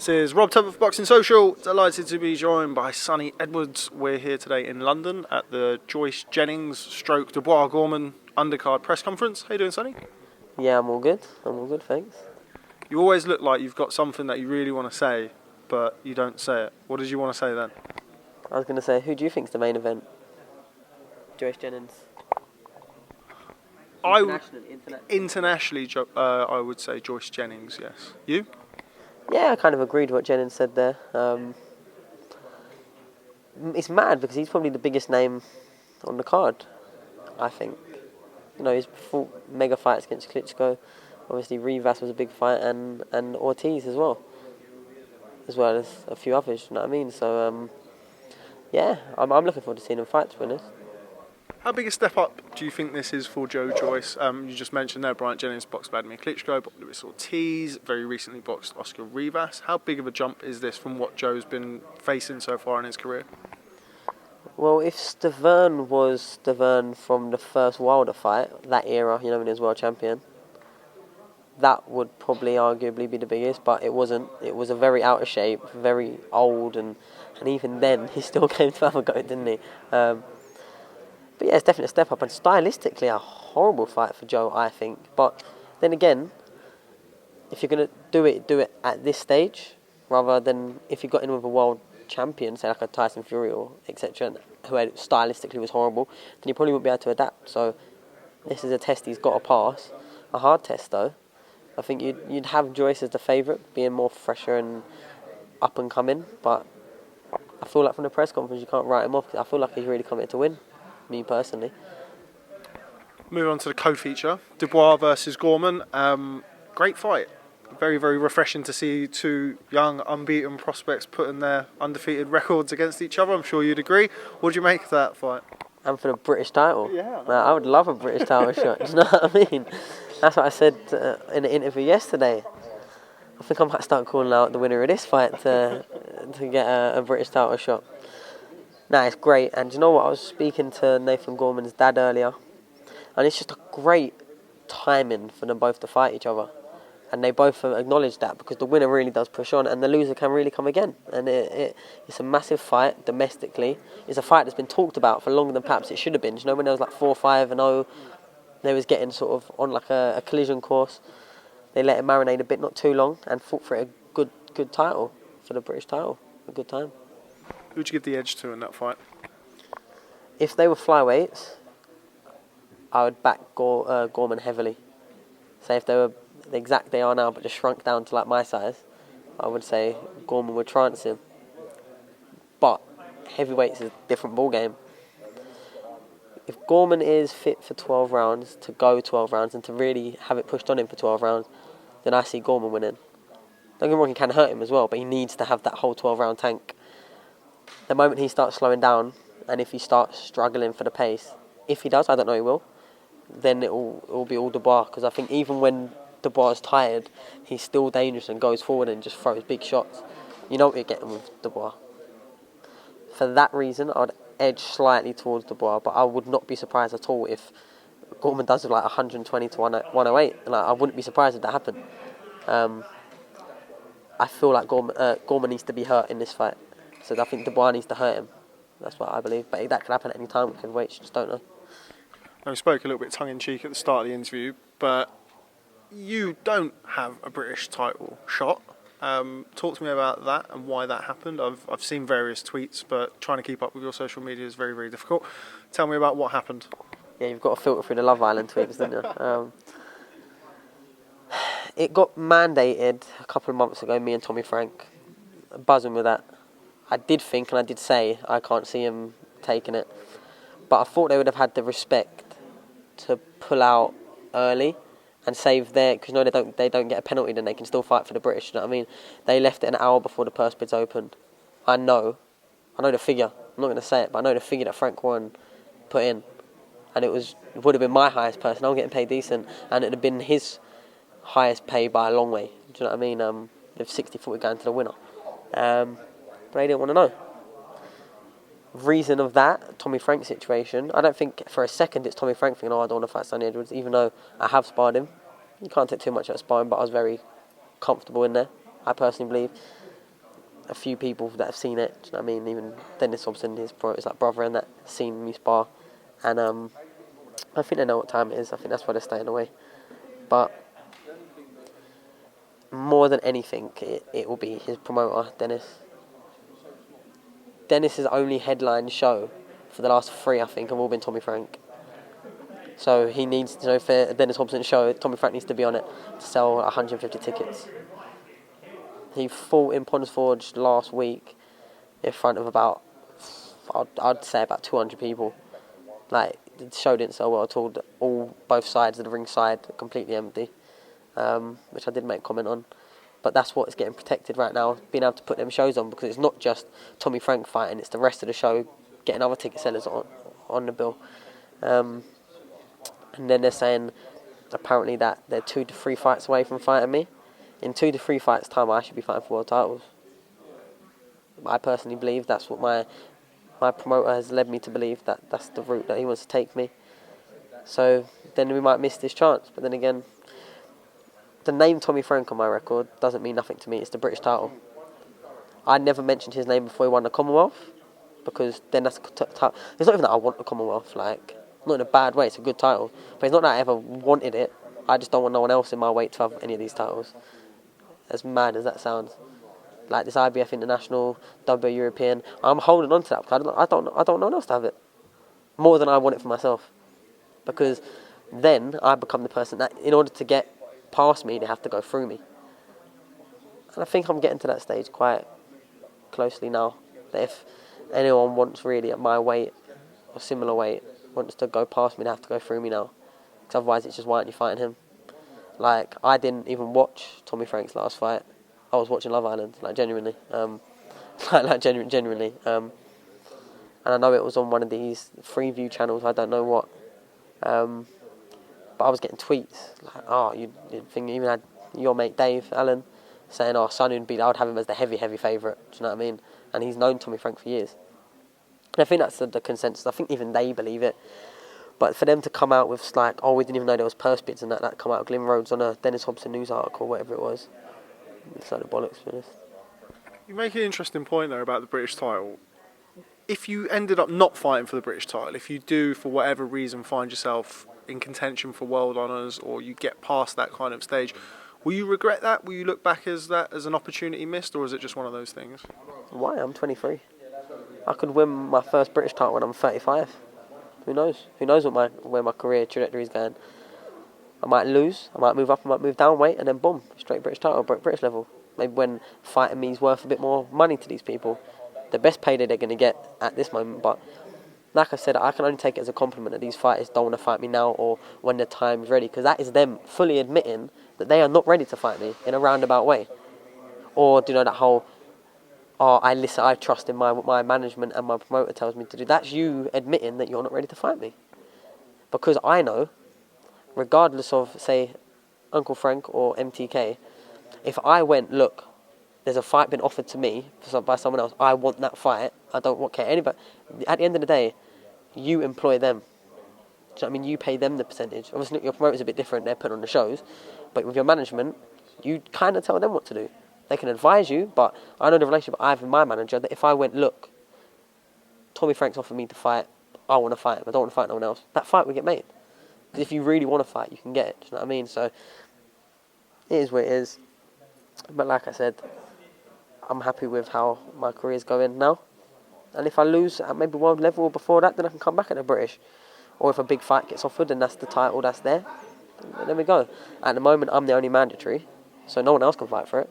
is Rob Tubber for Boxing Social. Delighted to be joined by Sonny Edwards. We're here today in London at the Joyce-Jennings / Dubois-Gorman undercard press conference. How you doing, Sonny? Yeah, I'm all good, thanks. You always look like you've got something that you really want to say, but you don't say it. What did you want to say then? I was going to say, who do you think's the main event? Joyce-Jennings. Internationally, I would say Joyce-Jennings, yes. You? Yeah, I kind of agreed with what Jennings said there. It's mad because he's probably the biggest name on the card, I think. You know, he's fought mega fights against Klitschko. Obviously, Rivas was a big fight, and Ortiz as well as a few others. You know what I mean? So, yeah, I'm looking forward to seeing him fight, to be honest. How big a step up do you think this is for Joe Joyce? You just mentioned there, Bryant Jennings boxed Vladimir Klitschko, boxed Luis Ortiz, very recently boxed Oscar Rivas. How big of a jump is this from what Joe's been facing so far in his career? Well, if Stavern was Stavern from the first Wilder fight, that era, you know, when he was world champion, that would probably arguably be the biggest, but it wasn't. It was a very out of shape, very old, and even then, he still came to have a go, didn't he? But yeah, it's definitely a step up, and stylistically a horrible fight for Joe, I think. But then again, if you're going to do it at this stage, rather than if you got in with a world champion, say like a Tyson Fury or etc., who stylistically was horrible, then you probably wouldn't be able to adapt. So this is a test he's got to pass, a hard test though. I think you'd have Joyce as the favourite, being more fresher and up and coming, but I feel like from the press conference you can't write him off. I feel like he's really committed to win. Me personally. Moving on to the co-feature, Dubois versus Gorman. Great fight. Very, very refreshing to see two young, unbeaten prospects putting their undefeated records against each other. I'm sure you'd agree. What do you make of that fight? And for the British title? Yeah. I would love a British title shot. Do you know what I mean? That's what I said in the interview yesterday. I think I might start calling out the winner of this fight to get a British title shot. No, it's great. And do you know what? I was speaking to Nathan Gorman's dad earlier, and it's just a great timing for them both to fight each other. And they both acknowledged that, because the winner really does push on and the loser can really come again. And it's a massive fight domestically. It's a fight that's been talked about for longer than perhaps it should have been. Do you know, when there was like 4-5-0, they was getting sort of on like a collision course. They let it marinate a bit, not too long, and fought for a good title, for the British title. A good time. Who'd you give the edge to in that fight? If they were flyweights, I would back Gorman heavily. Say if they were the exact they are now, but just shrunk down to like my size, I would say Gorman would trance him. But heavyweights is a different ball game. If Gorman is fit for 12 rounds, to go 12 rounds, and to really have it pushed on him for 12 rounds, then I see Gorman winning. Don't get me wrong, he can hurt him as well, but he needs to have that whole 12-round tank. The moment he starts slowing down, and if he starts struggling for the pace, if he does, I don't know he will, then it will be all Dubois, because I think even when Dubois is tired, he's still dangerous and goes forward and just throws big shots. You know what you're getting with Dubois. For that reason, I would edge slightly towards Dubois, but I would not be surprised at all if Gorman does it like 120 to 108, and I wouldn't be surprised if that happened. I feel like Gorman needs to be hurt in this fight. So I think Dubois needs to hurt him. That's what I believe. But that could happen at any time with heavyweights, you just don't know. I spoke a little bit tongue-in-cheek at the start of the interview, but you don't have a British title shot. Talk to me about that and why that happened. I've seen various tweets, but trying to keep up with your social media is very, very difficult. Tell me about what happened. Yeah, you've got to filter through the Love Island tweets, don't you? It got mandated a couple of months ago, me and Tommy Frank, buzzing with that. I did think, and I did say, I can't see him taking it. But I thought they would have had the respect to pull out early and save their, because no, they don't get a penalty, then they can still fight for the British. You know what I mean? They left it an hour before the purse bids opened. I know the figure. I'm not going to say it, but I know the figure that Frank Warren put in, and it would have been my highest person. I'm getting paid decent, and it'd have been his highest pay by a long way. Do you know what I mean? With 60-40 going to the winner. But they didn't want to know. Reason of that, Tommy Frank situation, I don't think for a second it's Tommy Frank thinking, I don't want to fight Sonny Edwards, even though I have sparred him. You can't take too much out of sparring, but I was very comfortable in there, I personally believe. a few people that have seen it. Do you know what I mean? Even Dennis Hobson, his brother, and that seen me spar, and I think they know what time it is. I think that's why they're staying away. But more than anything, it will be his promoter, Dennis. Dennis's only headline show for the last 3, I think, have all been Tommy Frank. So he needs to know for a Dennis Hobson show, Tommy Frank needs to be on it to sell 150 tickets. He fought in Ponds Forge last week in front of about, I'd say about 200 people. Like, the show didn't sell well at all. Both sides of the ring side completely empty, which I did make a comment on. But that's what is getting protected right now, being able to put them shows on, because it's not just Tommy Frank fighting, it's the rest of the show getting other ticket sellers on the bill. And then they're saying apparently that they're 2 to 3 fights away from fighting me. In 2 to 3 fights time, I should be fighting for world titles. I personally believe that's what my promoter has led me to believe, that that's the route that he wants to take me. So then we might miss this chance. But then again, the name Tommy Frank on my record doesn't mean nothing to me. It's the British title. I never mentioned his name before he won the Commonwealth, because then that's it's not even that I want the Commonwealth, like, not in a bad way, it's a good title, but it's not that I ever wanted it. I just don't want no one else in my weight to have any of these titles, as mad as that sounds. Like this IBF International, W European, I'm holding on to that because I don't want no one else to have it more than I want it for myself, because then I become the person that, in order to get past me, they have to go through me. And I think I'm getting to that stage quite closely now, that if anyone wants really at my weight or similar weight, wants to go past me, they have to go through me now, because otherwise it's just, why aren't you fighting him? Like, I didn't even watch Tommy Frank's last fight. I was watching Love Island, like, genuinely, genuinely, and I know it was on one of these Freeview channels, I don't know what, but I was getting tweets like, oh, you think you even had your mate Dave Allen saying, oh, Son would be, I would have him as the heavy favourite, do you know what I mean? And he's known Tommy Frank for years. And I think that's the consensus. I think even they believe it. But for them to come out with like, oh, we didn't even know there was purse bids and that come out of Glyn Rhodes on a Dennis Hobson news article, whatever it was. It's like the bollocks, to be honest. You make an interesting point there about the British title. If you ended up not fighting for the British title, if you do, for whatever reason, find yourself in contention for world honours, or you get past that kind of stage, will you regret that? Will you look back as an opportunity missed, or is it just one of those things? Why? I'm 23. I could win my first British title when I'm 35. Who knows? Who knows where my career trajectory is going? I might lose, I might move up, I might move down weight, and then boom, straight British title, British level. Maybe when fighting me is worth a bit more money to these people. The best payday they're going to get at this moment, but like I said, I can only take it as a compliment that these fighters don't want to fight me now or when the time's ready, because that is them fully admitting that they are not ready to fight me in a roundabout way. Or, do you know, that whole, oh, I trust in my management and my promoter tells me to do. That's you admitting that you're not ready to fight me. Because I know, regardless of, say, Uncle Frank or MTK, if I went, look, there's a fight been offered to me by someone else, I want that fight, I don't care anybody. At the end of the day, you employ them. Do you know what I mean? You pay them the percentage. Obviously, your promoter's a bit different, they're putting on the shows, but with your management, you kind of tell them what to do. They can advise you, but I know the relationship I have with my manager, that if I went, look, Tommy Frank's offered me to fight, I want to fight him, I don't want to fight no one else, that fight would get made. Because if you really want to fight, you can get it, do you know what I mean? So, it is what it is. But like I said, I'm happy with how my career's going now. And if I lose at maybe world level or before that, then I can come back at the British. Or if a big fight gets offered and that's the title that's there, then there we go. At the moment, I'm the only mandatory, so no one else can fight for it.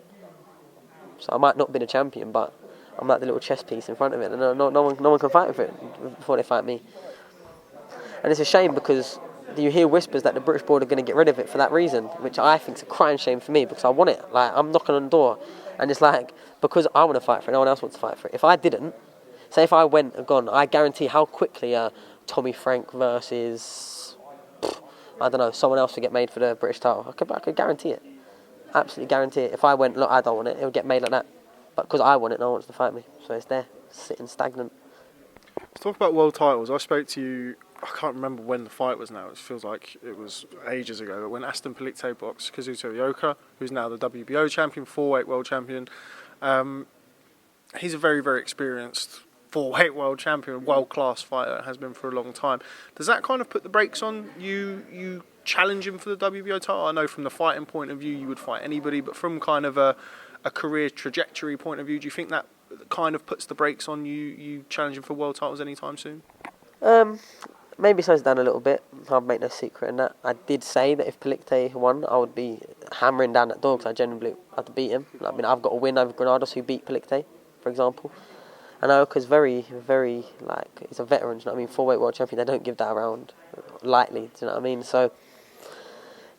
So I might not be the champion, but I'm like the little chess piece in front of it, and no one can fight for it before they fight me. And it's a shame, because you hear whispers that the British board are going to get rid of it for that reason, which I think is a crying shame for me, because I want it. Like, I'm knocking on the door, and it's like, because I want to fight for it, no one else wants to fight for it. If I didn't, say if I went and gone, I guarantee how quickly Tommy Frank versus, I don't know, someone else would get made for the British title. I could guarantee it. Absolutely guarantee it. If I went, look, I don't want it, it would get made like that. But because I want it, no one wants to fight me. So it's there, sitting stagnant. Let's talk about world titles. I spoke to you, I can't remember when the fight was now. It feels like it was ages ago. But when Aston Pelicto boxed Kazuto Ioka, who's now the WBO champion, 4-weight world champion, he's a very, very experienced four-weight world champion, world-class fighter, has been for a long time. Does that kind of put the brakes on you challenging for the WBO title? I know from the fighting point of view you would fight anybody, but from kind of a career trajectory point of view, do you think that kind of puts the brakes on you challenging for world titles anytime soon? Maybe slows down a little bit. I'll make no secret in that. I did say that if Pelikte won, I would be hammering down that door because I genuinely had to beat him. I mean, I've got a win over Granados who beat Pelikte, for example. And Ioka's very, very, he's a veteran, do you know what I mean? Four-weight world champion, they don't give that around lightly, do you know what I mean? So,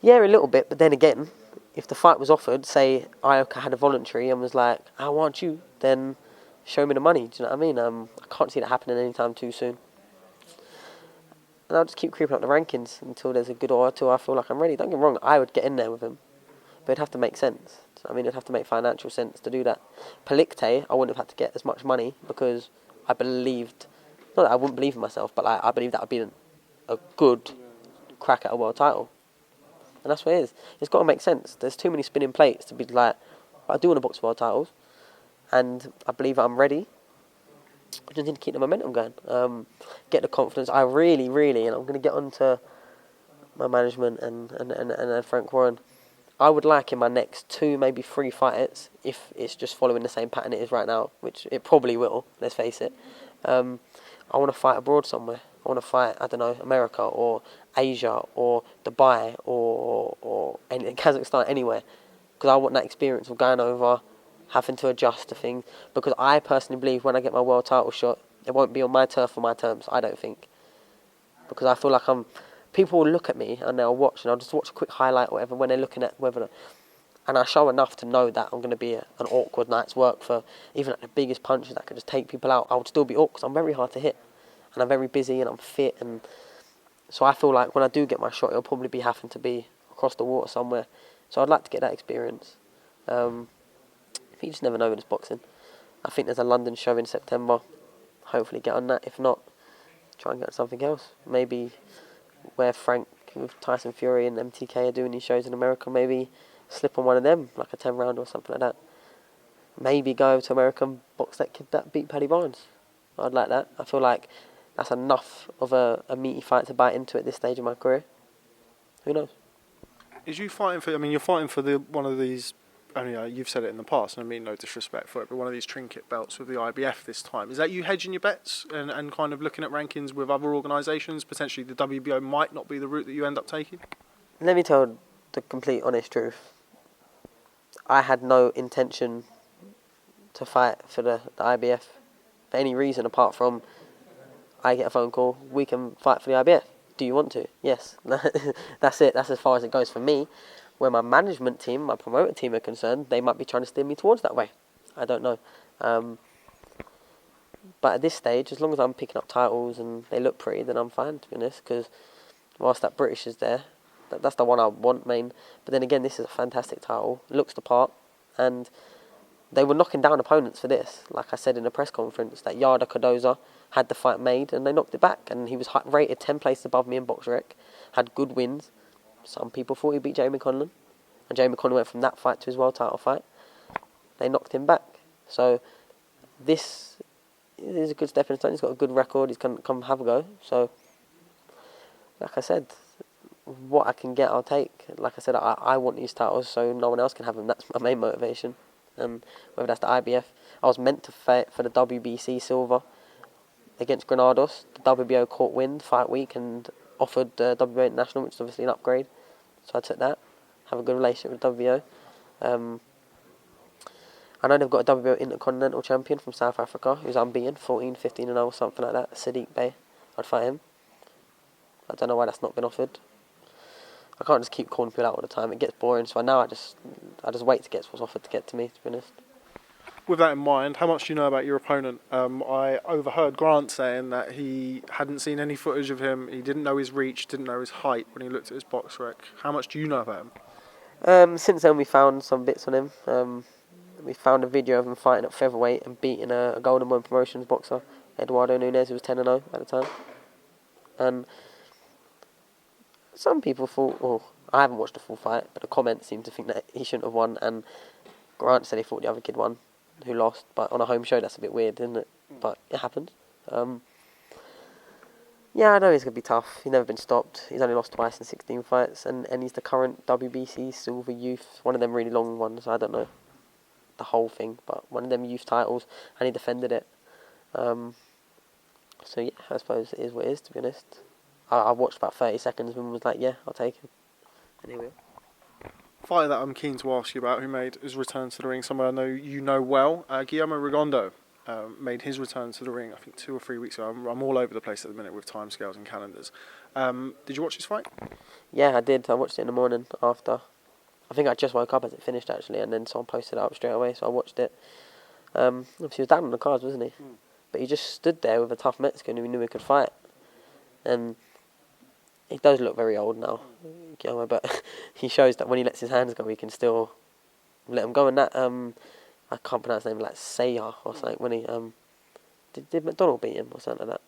yeah, a little bit, but then again, if the fight was offered, say Ioka had a voluntary and was like, I want you, then show me the money, do you know what I mean? I can't see that happening anytime too soon. And I'll just keep creeping up the rankings until there's a good or two I feel like I'm ready. Don't get me wrong, I would get in there with him, but it'd have to make sense. I mean, it'd have to make financial sense to do that. Pelikte, I wouldn't have had to get as much money because I believed, not that I wouldn't believe in myself, but I believe that would be a good crack at a world title. And that's what it is. It's got to make sense. There's too many spinning plates to be like, I do want to box world titles, and I believe I'm ready. I just need to keep the momentum going. Get the confidence. I really, really, and I'm going to get on to my management and Frank Warren. I would like in my next 2, maybe 3 fights, if it's just following the same pattern it is right now, which it probably will, let's face it. I want to fight abroad somewhere. I want to fight, I don't know, America or Asia or Dubai or Kazakhstan, anywhere. Because I want that experience of going over, having to adjust to things. Because I personally believe when I get my world title shot, it won't be on my turf or my terms, I don't think. Because I feel like people will look at me and they'll watch, and I'll just watch a quick highlight or whatever when they're looking at whether, and I show enough to know that I'm going to be an awkward night's work for even at the biggest punches that could just take people out. I would still be awkward because I'm very hard to hit, and I'm very busy and I'm fit, and so I feel like when I do get my shot, it'll probably be having to be across the water somewhere. So I'd like to get that experience. You just never know with this boxing. I think there's a London show in September. Hopefully get on that. If not, try and get something else. Maybe where Frank with Tyson Fury and MTK are doing these shows in America, maybe slip on one of them, like a 10 round or something like that. Maybe go to America and box that kid that beat Paddy Barnes. I'd like that. I feel like that's enough of a meaty fight to bite into at this stage of my career. Who knows? Is you fighting for? I mean, you're fighting for one of these. I mean, you've said it in the past, and I mean no disrespect for it, but one of these trinket belts with the IBF this time. Is that you hedging your bets and kind of looking at rankings with other organisations? Potentially the WBO might not be the route that you end up taking? Let me tell the complete honest truth. I had no intention to fight for the IBF for any reason apart from I get a phone call, we can fight for the IBF. Do you want to? Yes. That's it. That's as far as it goes for me. Where my management team, my promoter team are concerned, they might be trying to steer me towards that way. I don't know. But at this stage, as long as I'm picking up titles and they look pretty, then I'm fine, to be honest, because whilst that British is there, that's the one I want main. But then again, this is a fantastic title, looks the part, and they were knocking down opponents for this. Like I said in a press conference, that Yarda Cardoza had the fight made and they knocked it back, and he was rated 10 places above me in BoxRec, had good wins. Some people thought he beat Jamie Conlon, and Jamie Conlon went from that fight to his world title fight. They knocked him back. So this is a good stepping stone. He's got a good record. He's going to come have a go. So, like I said, what I can get, I'll take. Like I said, I want these titles so no one else can have them. That's my main motivation. Whether that's the IBF. I was meant to fight for the WBC silver against Granados. The WBO caught wind fight week and offered the WBO International, which is obviously an upgrade. So I took that. Have a good relationship with WBO. I know they've got a WBO Intercontinental champion from South Africa who's unbeaten, 14, 15 and 0 or something like that. Sadiq Bey. I'd fight him. I don't know why that's not been offered. I can't just keep calling people out all the time. It gets boring. So now I just wait to get what's offered to get to me, to be honest. With that in mind, how much do you know about your opponent? I overheard Grant saying that he hadn't seen any footage of him. He didn't know his reach, didn't know his height when he looked at his box rec. How much do you know about him? Since then, we found some bits on him. We found a video of him fighting at featherweight and beating a Golden Boy Promotions boxer, Eduardo Nunes, who was 10-0 at the time. And some people thought, well, I haven't watched the full fight, but the comments seem to think that he shouldn't have won, and Grant said he thought the other kid won. who lost, but on a home show that's a bit weird, isn't it? But it happened. Yeah, I know he's going to be tough. He's never been stopped. He's only lost twice in 16 fights, and he's the current WBC Silver Youth, one of them really long ones. I don't know the whole thing, but one of them youth titles, and he defended it. So yeah, I suppose it is what it is, to be honest. I watched about 30 seconds and was like, yeah, I'll take him. And here we are. Fighter that I'm keen to ask you about, who made his return to the ring, someone I know you know well, Guillermo Rigondeaux. Made his return to the ring, I think 2 or 3 weeks ago. I'm all over the place at the minute with timescales and calendars. Did you watch this fight? Yeah, I did. I watched it in the morning after. I think I just woke up as it finished, actually, and then someone posted it up straight away, so I watched it. Obviously, he was down on the cards, wasn't he? But he just stood there with a tough Mexican who he knew he could fight. And he does look very old now, Guillermo, but he shows that when he lets his hands go, he can still let them go. And that, I can't pronounce his name, like Seiya or something, when he, did McDonald beat him or something like that?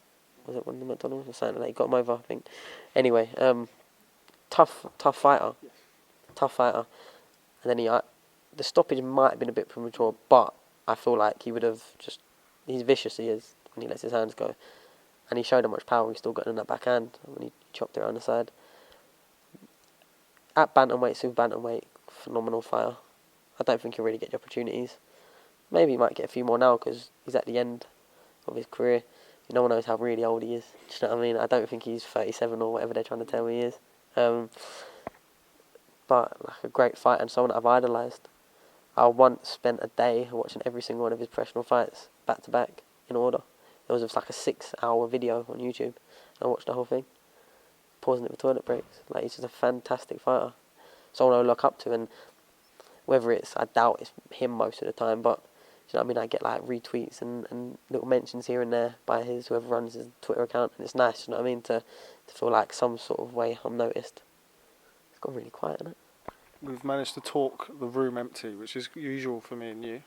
Was it one of the McDonald's or something like that? He got him over, I think. Anyway, tough fighter. Tough fighter. And then the stoppage might have been a bit premature, but I feel like he would have he's vicious, he is, when he lets his hands go. And he showed how much power he still got in that backhand when he chopped it around the side. At bantamweight, super bantamweight, phenomenal fighter. I don't think he'll really get the opportunities. Maybe he might get a few more now because he's at the end of his career. No one knows how really old he is. Do you know what I mean? I don't think he's 37 or whatever they're trying to tell me he is. But like a great fighter and someone that I've idolised. I once spent a day watching every single one of his professional fights back to back in order. There was like a 6-hour video on YouTube. I watched the whole thing, pausing it for toilet breaks. Like, he's just a fantastic fighter. Someone I look up to, and whether I doubt it's him most of the time, but you know what I mean, I get like retweets and little mentions here and there by whoever runs his Twitter account, and it's nice, you know what I mean, to feel like some sort of way I'm noticed. It's got really quiet, isn't it? We've managed to talk the room empty, which is usual for me and you.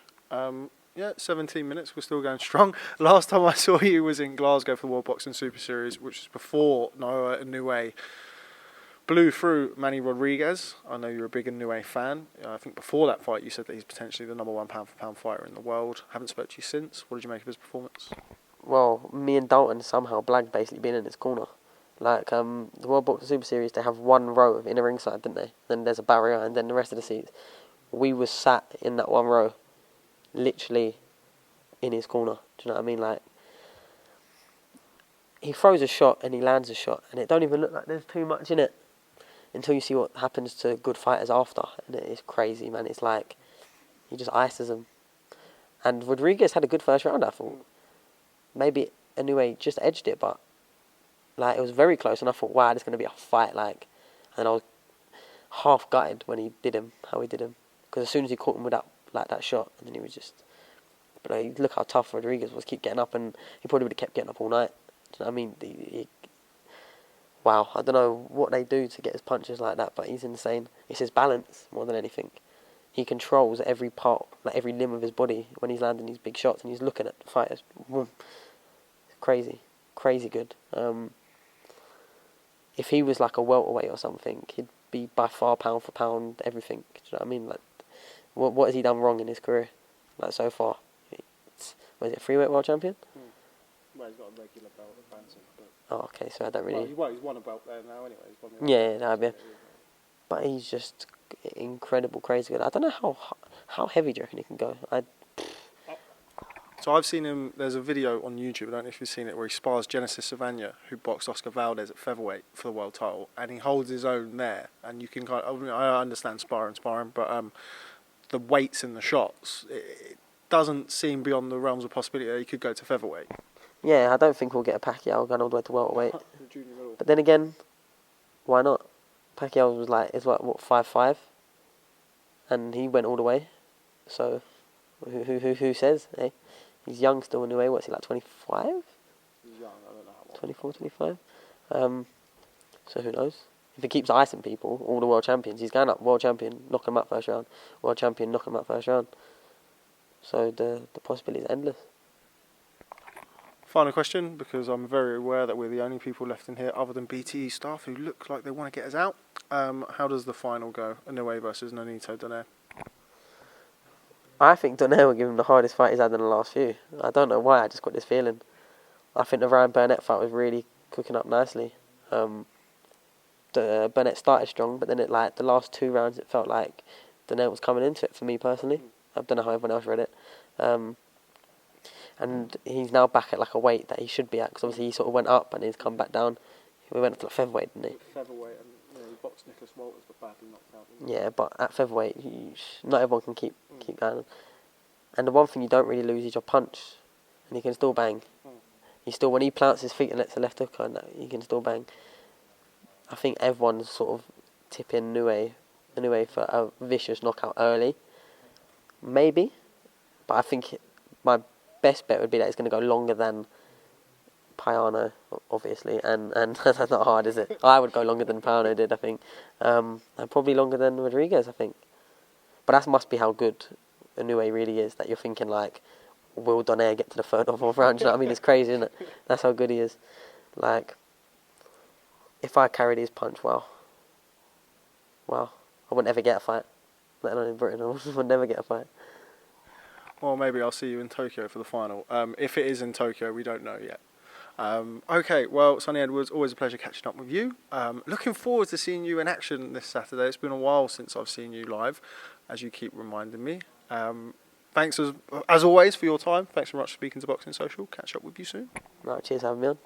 Yeah, 17 minutes, we're still going strong. Last time I saw you was in Glasgow for the World Boxing Super Series, which was before Inoue blew through Manny Rodriguez. I know you're a big Inoue fan. I think before that fight you said that he's potentially the number 1 pound-for-pound fighter in the world. Haven't spoke to you since. What did you make of his performance? Well, me and Dalton somehow blagged basically being in his corner. Like, the World Boxing Super Series, they have one row in the ringside, didn't they? Then there's a barrier, and then the rest of the seats. We were sat in that one row, literally in his corner. Do you know what I mean? Like, he throws a shot and he lands a shot, and it don't even look like there's too much in it until you see what happens to good fighters after, and it is crazy, man. It's like he just ices them. And Rodriguez had a good first round, I thought. Maybe Inoue just edged it, but like, it was very close, and I thought, wow, this is going to be a fight. Like, and I was half gutted when he did him, how he did him, because as soon as he caught him with that shot, and then he was just. But look how tough Rodriguez was, keep getting up, and he probably would have kept getting up all night. Do you know what I mean? Wow, I don't know what they do to get his punches like that, but he's insane. It's his balance more than anything. He controls every part, like every limb of his body when he's landing these big shots, and he's looking at the fighters. It's crazy good. If he was like a welterweight or something, he'd be by far pound for pound everything. Do you know what I mean? Like, what has he done wrong in his career, like so far? Was it freeweight world champion? Well, he's got a regular belt at Bantam. Oh, okay, so I don't really. Well, he's won a belt there now anyway. Yeah. But he's just incredible, crazy good. I don't know how heavy do you reckon he can go? So I've seen him. There's a video on YouTube. I don't know if you've seen it, where he spars Genesis Savannah, who boxed Oscar Valdez at featherweight for the world title, and he holds his own there. And you can I understand sparring, but the weights in the shots, it doesn't seem beyond the realms of possibility that he could go to featherweight. Yeah, I don't think we'll get a Pacquiao going all the way to welterweight. But then again, why not? Pacquiao was like, is what 5'5", and he went all the way. So, who says? Hey, he's young still anyway. What's he, like 25? He's young. I don't know how old. 24, 25. So who knows? If he keeps icing people, all the world champions, he's going up world champion, knock him out first round. World champion, knock him out first round. So the possibility is endless. Final question, because I'm very aware that we're the only people left in here other than BTE staff who look like they want to get us out. How does the final go? Inoue versus Inoue-Donaire. I think Donaire will give him the hardest fight he's had in the last few. I don't know why, I just got this feeling. I think the Ryan Burnett fight was really cooking up nicely. Burnett started strong, but then the last 2 rounds it felt like Donaire was coming into it for me personally. I don't know how everyone else read it. And he's now back at like a weight that he should be at, because obviously he sort of went up and he's come back down. We went up to like featherweight, didn't he? Featherweight, and he boxed Nicholas Walters, but badly knocked out. Yeah, but at featherweight, not everyone can keep going. And the one thing you don't really lose is your punch, and he can still bang. He still, when he plants his feet and lets the left hook on, he can still bang. I think everyone's sort of tipping Inoue for a vicious knockout early, maybe. But I think my best bet would be that it's going to go longer than Payano, obviously, and that's not hard, is it? I would go longer than Payano did, I think, and probably longer than Rodriguez, I think. But that must be how good Inoue really is, that you're thinking like, will Donaire get to the 3rd or 4th round? You know what I mean? It's crazy, isn't it? That's how good he is. Like, if I carried his punch, wow, I wouldn't ever get a fight. Let alone in Britain, I would never get a fight. Well, maybe I'll see you in Tokyo for the final. If it is in Tokyo, we don't know yet. Okay, well, Sonny Edwards, always a pleasure catching up with you. Looking forward to seeing you in action this Saturday. It's been a while since I've seen you live, as you keep reminding me. Thanks as always for your time. Thanks very much for speaking to Boxing Social. Catch up with you soon. Right, cheers for having me on.